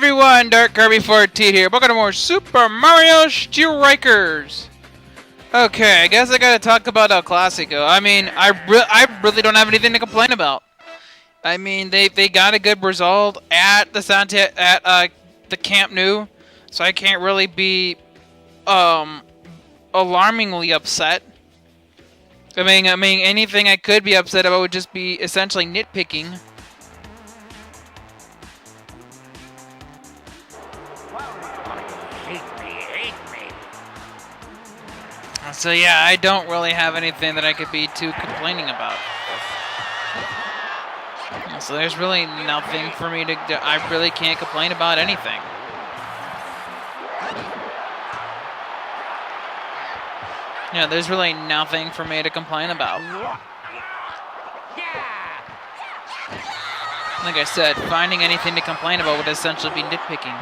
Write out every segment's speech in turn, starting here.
everyone, Dark Kirby 14 here. Welcome to more Super Mario Strikers. Okay, I guess I gotta talk about El Clasico. I mean, I really don't have anything to complain about. I mean, they got a good result at the the Camp Nou, so I can't really be alarmingly upset. I mean, anything I could be upset about would just be essentially nitpicking. So yeah, I don't really have anything that I could be too complaining about. So there's really nothing for me to do. I really can't complain about anything. Yeah, there's really nothing for me to complain about. Like I said, finding anything to complain about would essentially be nitpicking.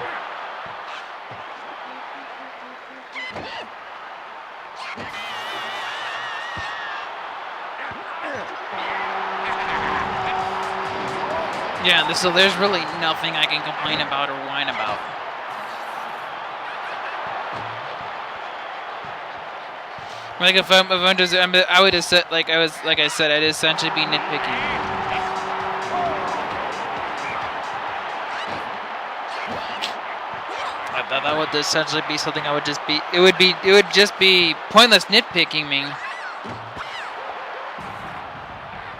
Yeah, so there's really nothing I can complain about or whine about. Like if I'm just, I would have said, like I said, I'd essentially be nitpicking. I thought that would essentially be something I would just be. It would just be pointless nitpicking me.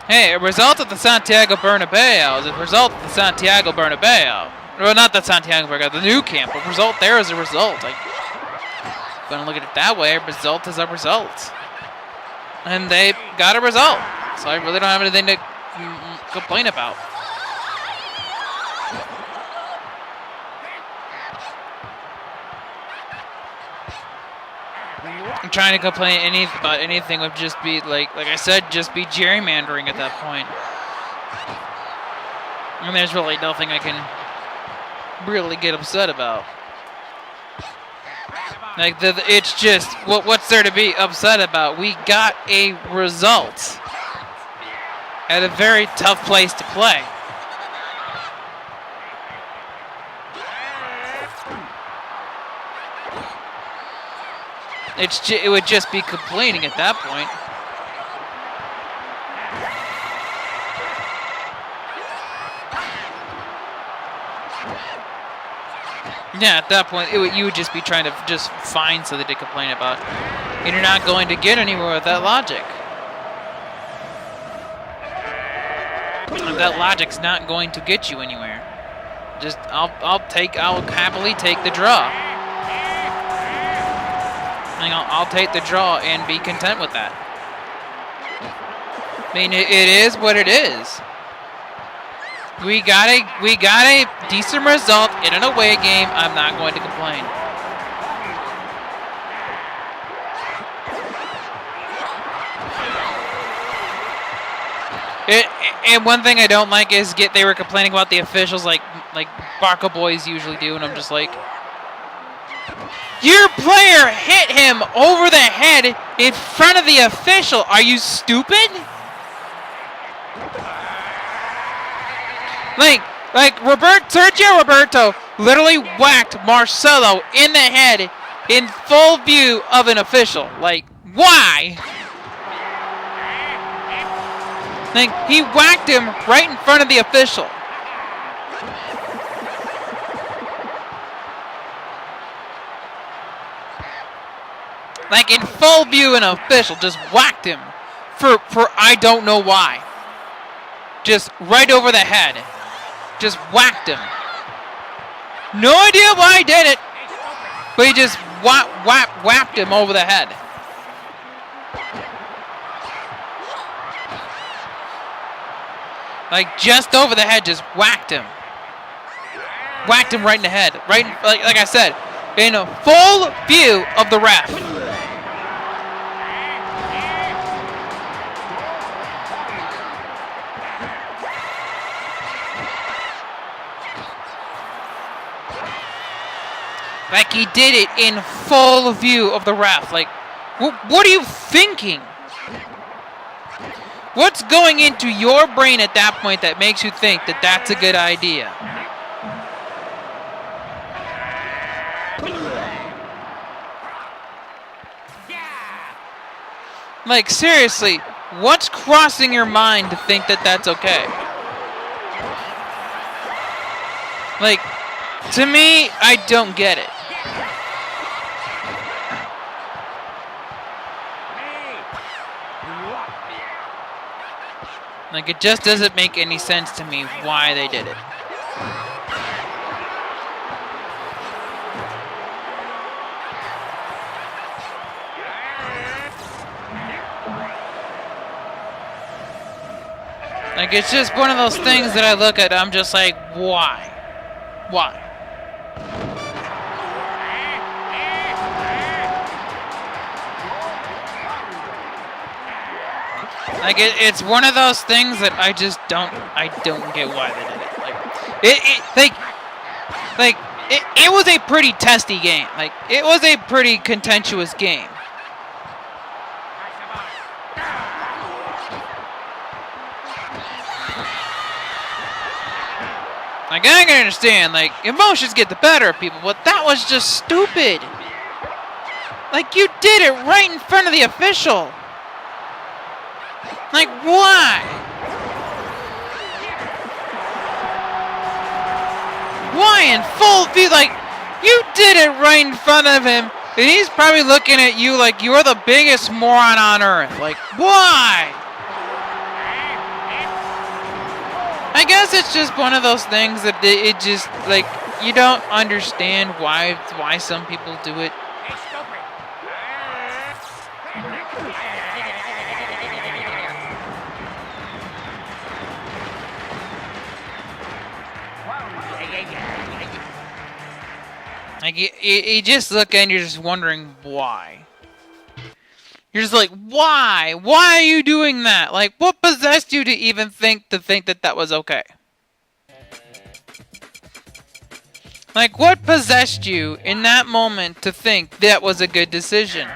Hey, a result at the Santiago Bernabeu is a result at the Santiago Bernabeu. Well, not the Santiago Bernabeu, the new camp. A result there is a result. I'm gonna look at it that way. A result is a result. And they got a result. So I really don't have anything to complain about. I'm trying to complain about anything would just be like I said, just be gerrymandering at that point. And there's really nothing I can really get upset about. Like it's just what's there to be upset about? We got a result at a very tough place to play. It would just be complaining at that point. Yeah, at that point, you would just be trying to just find something to complain about. And you're not going to get anywhere with that logic. That logic's not going to get you anywhere. Just, I'll happily take the draw. I'll take the draw and be content with that. I mean, it is what it is. We got a decent result in an away game. I'm not going to complain. And one thing I don't like is they were complaining about the officials like Barca boys usually do, and I'm just like, your player hit him over the head in front of the official. Are you stupid? Sergio Roberto literally whacked Marcelo in the head in full view of an official. Like, why? Like, he whacked him right in front of the official. Like, in full view, an official just whacked him for I don't know why. Just right over the head. Just whacked him. No idea why he did it, but he just whacked him over the head. Like, just over the head, just whacked him. Whacked him right in the head. Right, like I said, in a full view of the ref. Like, he did it in full view of the ref. Like, what are you thinking? What's going into your brain at that point that makes you think that that's a good idea? Like, seriously, what's crossing your mind to think that that's okay? Like, to me, I don't get it. Like, it just doesn't make any sense to me why they did it. Like, it's just one of those things that I look at, I'm just like, why? Why? Like, it's one of those things that I just don't get why they did it. Like, it was a pretty testy game. Like, it was a pretty contentious game. Like, I can understand, like, emotions get the better of people, but that was just stupid. Like, you did it right in front of the official. Like, why? Why in full view? Like, you did it right in front of him, and he's probably looking at you like you're the biggest moron on earth. Like, why? I guess it's just one of those things that it just, like, you don't understand why some people do it. Like, you just look and you're just wondering why. You're just like, why? Why are you doing that? Like, what possessed you to even think that that was okay? Like, what possessed you in that moment to think that was a good decision?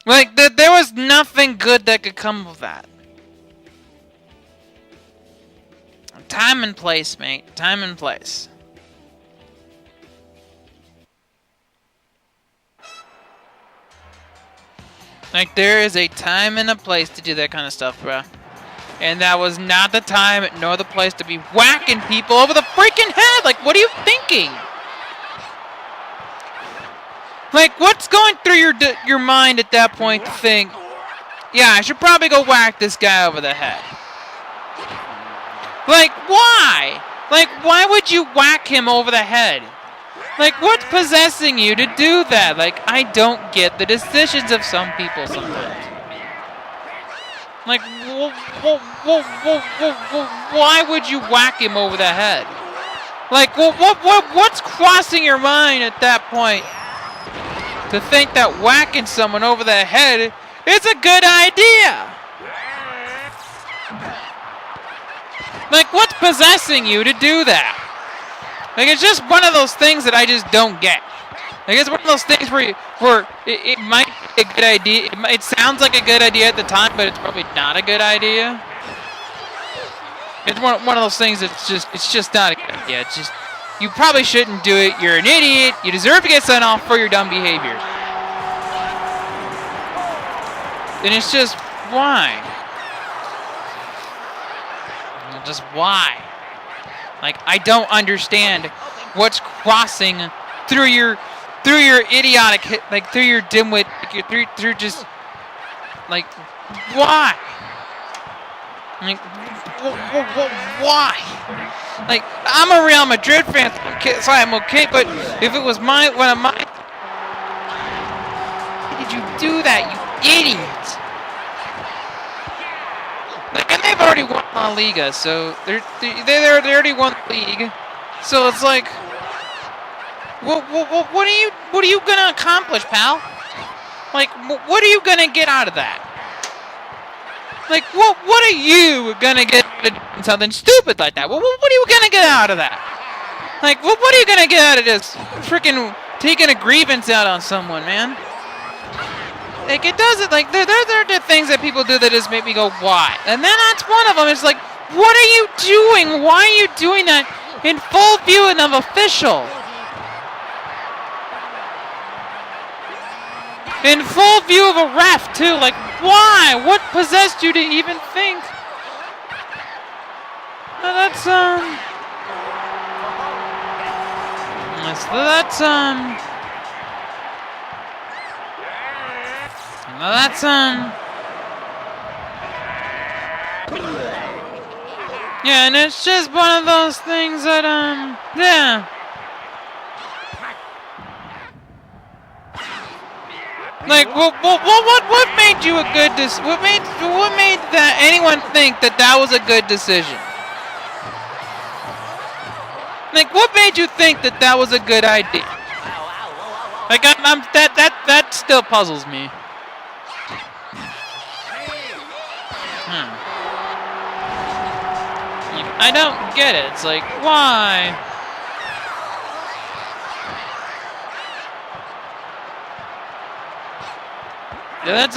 Like, there was nothing good that could come of that. Time and place, mate. Time and place. Like, there is a time and a place to do that kind of stuff, bruh. And that was not the time nor the place to be whacking people over the freaking head. Like, what are you thinking? Like, what's going through your mind at that point to think, yeah, I should probably go whack this guy over the head? Like, why? Like, why would you whack him over the head? Like, what's possessing you to do that? Like, I don't get the decisions of some people sometimes. Like, why would you whack him over the head? Like, what's crossing your mind at that point to think that whacking someone over the head is a good idea? Like, what's possessing you to do that? Like, it's just one of those things that I just don't get. Like, it's one of those things where it might be a good idea. It sounds like a good idea at the time, but it's probably not a good idea. It's one of those things that's just not a good idea. It's just, you probably shouldn't do it. You're an idiot. You deserve to get sent off for your dumb behavior. And it's just, why? Just why? Like, I don't understand what's crossing through your idiotic, like, through your dimwit, like, through just, like, why? Like, why? Like, I'm a Real Madrid fan, so I'm okay, but if it was one of my, why did you do that, you idiot? Like, and they've already won La Liga, so they already won the league. So it's like, what are you gonna accomplish, pal? Like, what are you gonna get out of that? Like, what are you gonna get out of doing something stupid like that? What are you gonna get out of that? Like, what are you gonna get out of this freaking taking a grievance out on someone, man? Like, it doesn't, like, there are the things that people do that just make me go, why? And then that's one of them. It's like, what are you doing? Why are you doing that in full view of an official? In full view of a ref, too. Like, why? What possessed you to even think? That's, yeah, and it's just one of those things that, yeah. Like, what made you a good what made that anyone think that that was a good decision? Like, what made you think that that was a good idea? Like, that still puzzles me. Like, I don't get it. It's like, why? Yeah, that's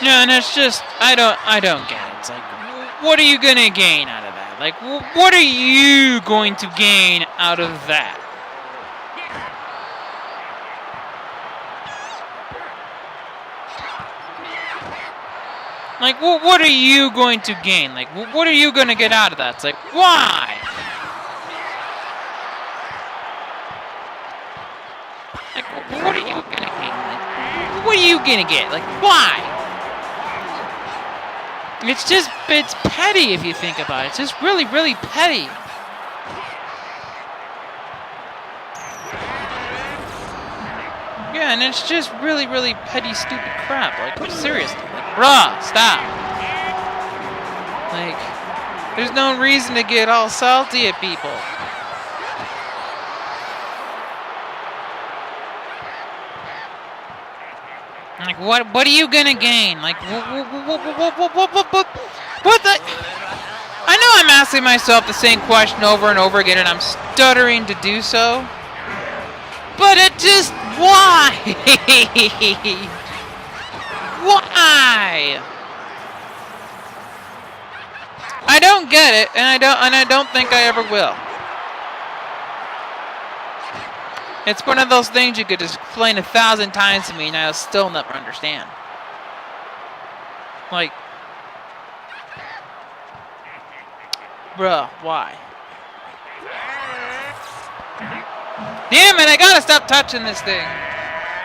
yeah, and it's just I don't get it. It's like, what are you gonna gain out of that? Like, what are you going to gain out of that? Like, what are you going to gain? Like, what are you going to get out of that? It's like, why? Like, what are you going to gain? Like, what are you going to get? Like, why? It's petty if you think about it. It's just really, really petty. Yeah, and it's just really, really petty, stupid crap. Like, seriously. Like, bruh, stop. Like, there's no reason to get all salty at people. Like, what are you gonna gain? Like, what the? I know I'm asking myself the same question over and over again, and I'm stuttering to do so. But it just, why? Why? I don't get it, and I don't think I ever will. It's one of those things you could explain 1,000 times to me, and I'll still never understand. Like, bruh, why? Damn it, I gotta stop touching this thing.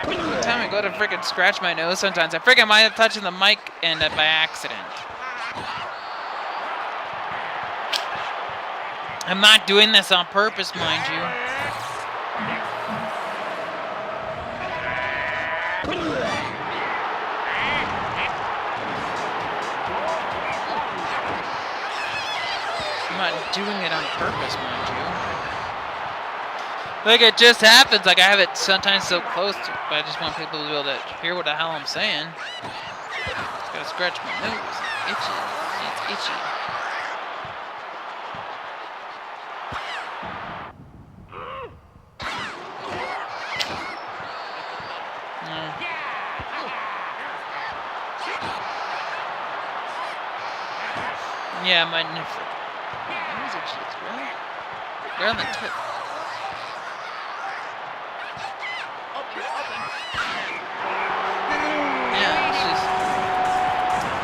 Every time I go to freaking scratch my nose, sometimes I freaking might have touching the mic and by accident. I'm not doing this on purpose, mind you. I'm not doing it on purpose, mind you. Like, it just happens. Like, I have it sometimes so close to, but I just want people to be able to hear what the hell I'm saying. Just gotta scratch my nose. Itchy. It's itchy. Yeah, my nose. My nose itchy. It's really? Right on the tip. Yeah, it's just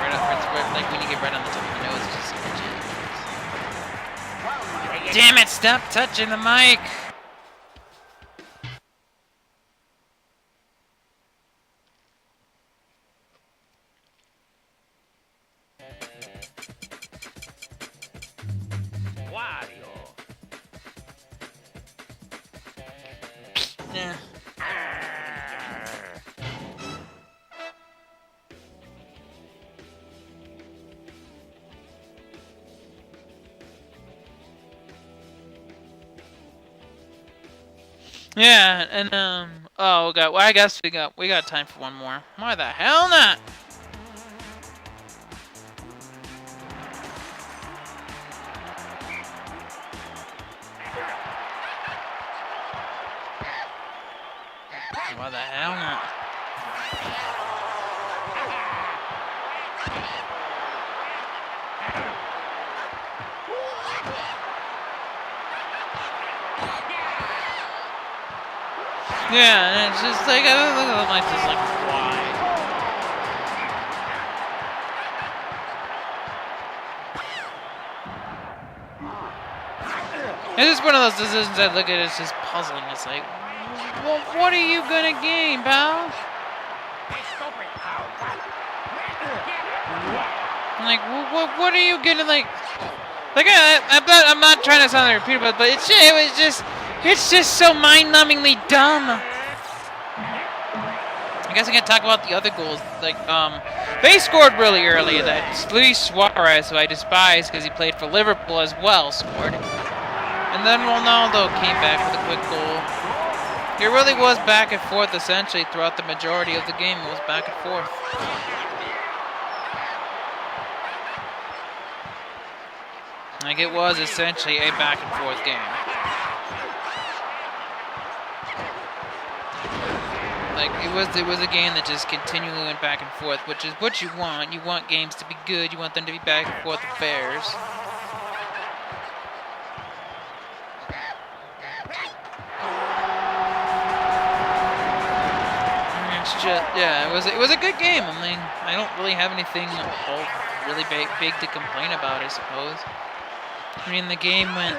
right up. It's like when you get right on the tip of your nose, it's just itchy. Damn it! Stop touching the mic. Wario. Yeah. Yeah, and oh god, well I guess we got time for one more. Why the hell not? Why the hell not? Yeah, and it's just like, I'm like, just like, why? It's just one of those decisions I look at, it's just puzzling. It's like, well, what are you gonna gain, pal? I'm like, what are you gonna, like I'm not trying to sound like a repeater, but it's just so mind-numbingly dumb. I guess I can talk about the other goals. Like, they scored really early. That Luis Suarez, who I despise because he played for Liverpool as well, scored. And then Ronaldo came back with a quick goal. It really was back and forth essentially throughout the majority of the game. It was back and forth. Like, it was essentially a back and forth game. Like, it was a game that just continually went back and forth, which is what you want. You want games to be good. You want them to be back and forth affairs. It's just, yeah, it was a good game. I mean, I don't really have anything really big to complain about, I suppose. I mean, the game went,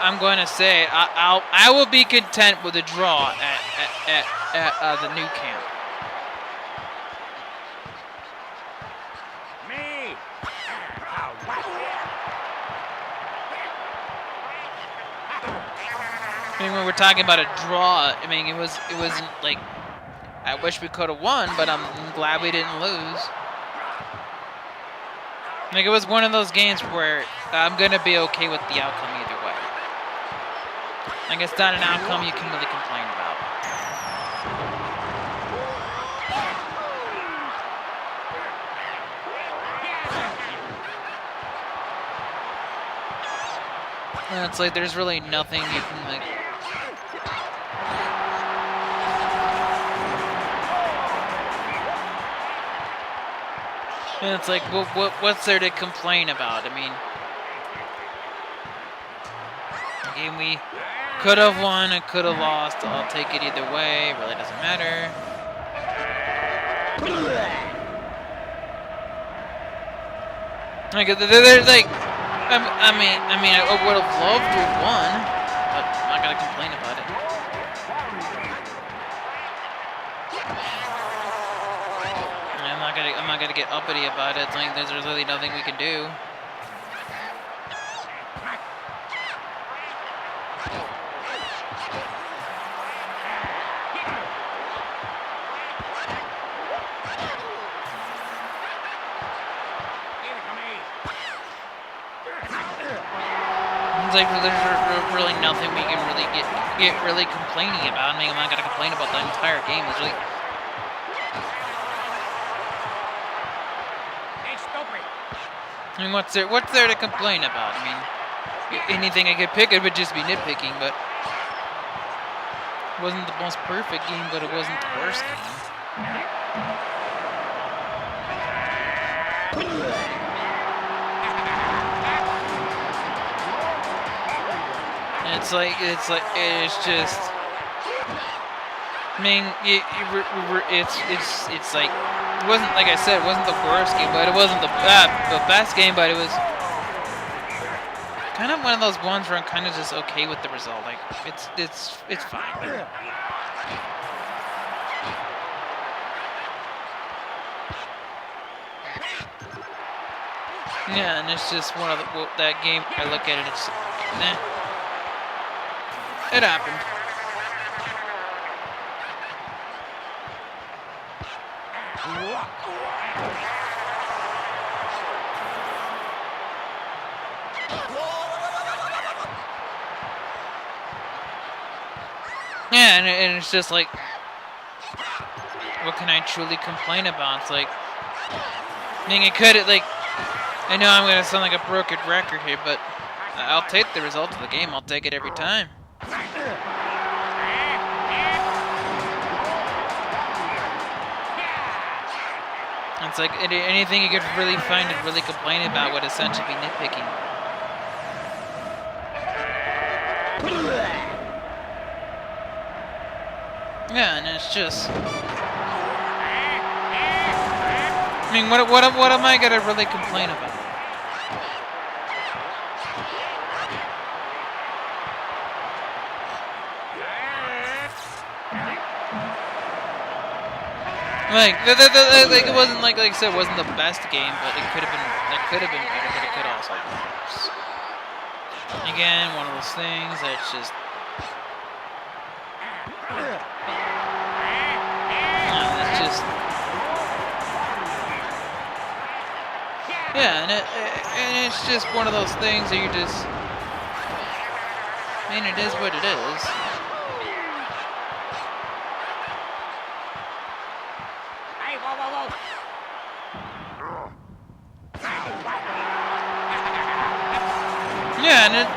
I'm going to say, I will be content with a draw at the new camp. I mean, when we're talking about a draw, I mean, it wasn't like, I wish we could have won, but I'm glad we didn't lose. Like, it was one of those games where I'm going to be okay with the outcome either way. Like, it's not an outcome you can really complain about. And it's like, there's really nothing you can, like... And it's like, what's there to complain about? I mean, the game we could have won and could have lost. I'll take it either way. It really doesn't matter. Like, there's like, I mean, I would have loved to have won, but I'm not gonna complain about it. I'm not gonna get uppity about it. It's like there's really nothing we can do. It's like there's really nothing we can really get really complaining about. I mean, I'm not gonna complain about the entire game. It's really. I mean, what's there to complain about? I mean, anything I could pick, it would just be nitpicking, but it wasn't the most perfect game, but it wasn't the worst game. It's just. I mean, it's like. It wasn't, like I said, it wasn't the worst game, but it wasn't the best game, but it was kind of one of those ones where I'm kind of just okay with the result. Like, it's fine. Yeah, and it's just one of that game, I look at it, it's, nah. It happened. Yeah, and it's just like, what can I truly complain about? It's like, I mean, it could, like, I know I'm gonna sound like a broken record here, but I'll take the result of the game. I'll take it every time. It's like anything you could really find and really complain about would essentially be nitpicking. Yeah, and it's just. I mean, what am I gonna really complain about? Like, like it wasn't like I said, it wasn't the best game, but it could have been. It could have been better, but it could also have been worse. Again, one of those things that's just. It's just. Yeah, and it's just one of those things that you just. I mean, it is what it is. Yeah, and it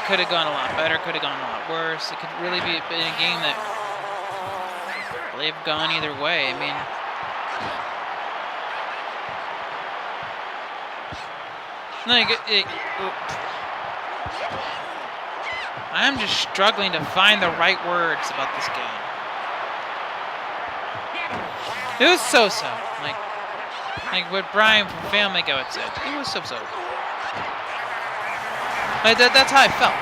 could have gone a lot better, could have gone a lot worse. It could really be been a game that really have gone either way. I mean, like I'm just struggling to find the right words about this game. It was so-so, like what Brian from Family Guy would say. It was so-so. Like that's how I felt.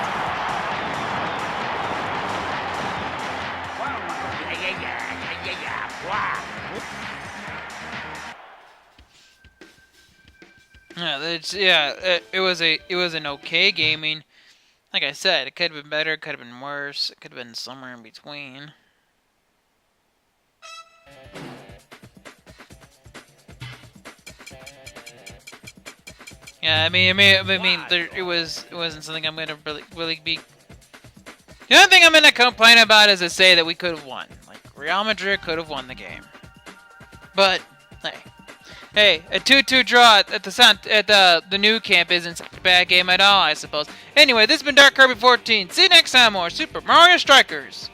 Yeah, it was an okay gaming. Like I said, it could have been better, it could have been worse, it could have been somewhere in between. Yeah, I mean, it wasn't something I'm gonna really be. The only thing I'm gonna complain about is to say that we could have won. Like Real Madrid could have won the game, but hey, a 2-2 draw at the new camp isn't such a bad game at all, I suppose. Anyway, this has been Dark Kirby 14. See you next time, more Super Mario Strikers.